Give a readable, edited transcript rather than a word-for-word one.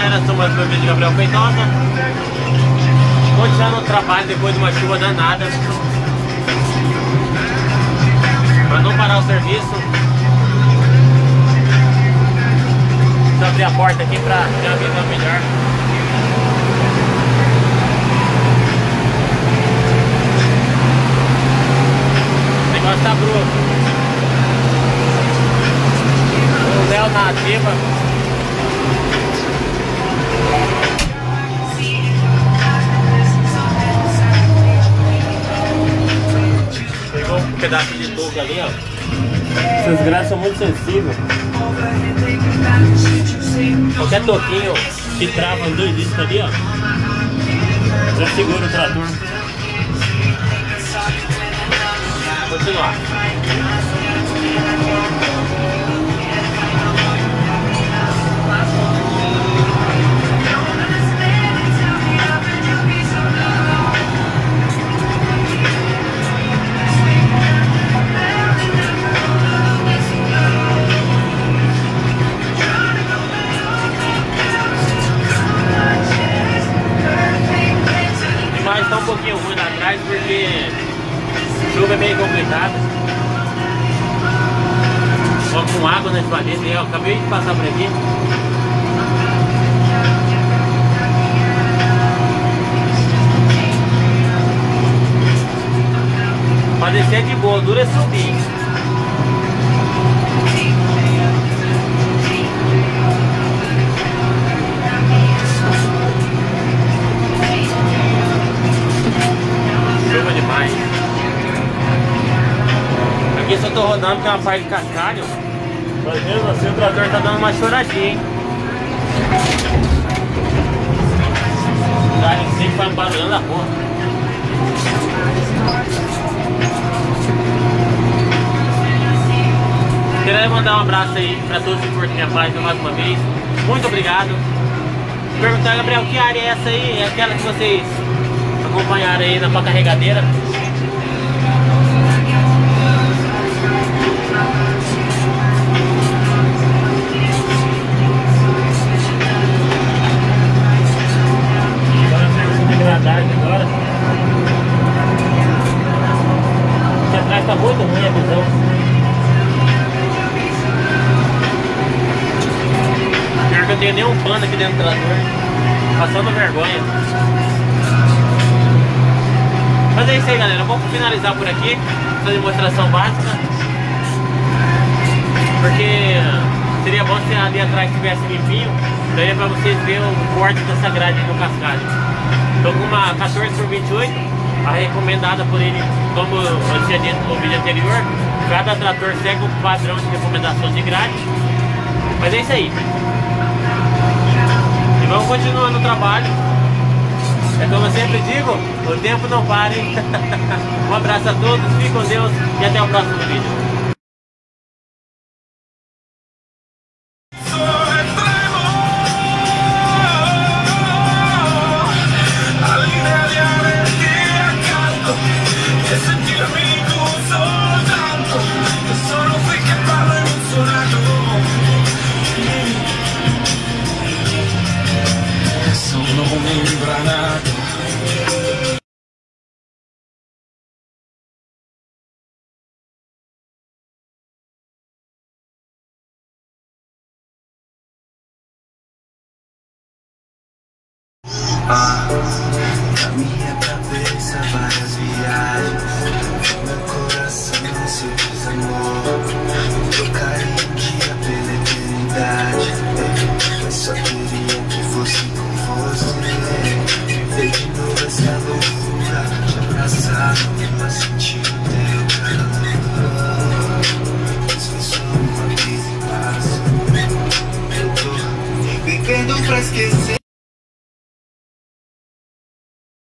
galera, sou mais uma vez de Gabriel Feitosa. Continuando o trabalho depois de uma chuva danada, para não parar o serviço. Deixa eu abrir a porta aqui para ter uma visão melhor. O negócio tá bruto. O Léo na ativa. Pegou um pedacinho de touca ali, ó. Essas grades são muito sensíveis. Qualquer toquinho que trava os dois discos ali, ó, já segura o trator. Continuar. Está um pouquinho ruim lá atrás porque chuva é meio complicado. Só com água na espalheta, eu acabei de passar por aqui. Pra descer de boa, dura é subir. Chuva demais. Aqui só tô rodando que é uma parte de cascalho. Mas mesmo assim o trator tá dando uma choradinha, hein? O cara em si faz barulhando a porra. Queria mandar um abraço aí pra todos que curtem minha página mais uma vez. Muito obrigado. Perguntar, Gabriel, que área é essa aí? É aquela que vocês acompanharam aí na carregadeira? Agora serviço de gradagem agora. Aqui atrás tá muito ruim a visão. Pior que eu tenho nem um pano aqui dentro do trator. Passando vergonha. Mas é isso aí, galera, vamos finalizar por aqui essa demonstração básica, porque seria bom se ali atrás tivesse limpinho, daí é pra vocês verem o corte dessa grade no cascalho. Estou com uma 14x28, a recomendada por ele, como eu tinha dito no vídeo anterior. Cada trator segue o padrão de recomendação de grade. Mas é isso aí, e vamos continuar no trabalho. É como eu sempre digo, o tempo não para, hein? Um abraço a todos, fiquem com Deus e até o próximo vídeo. Na minha cabeça várias viagens, meu coração se desamor. Trocaria um dia pela eternidade, mas só queria que fosse com você. Viver de novo essa loucura, te abraçar, pra sentir o teu calor. Mas foi só uma vez e passa. Eu tô vivendo pra esquecer.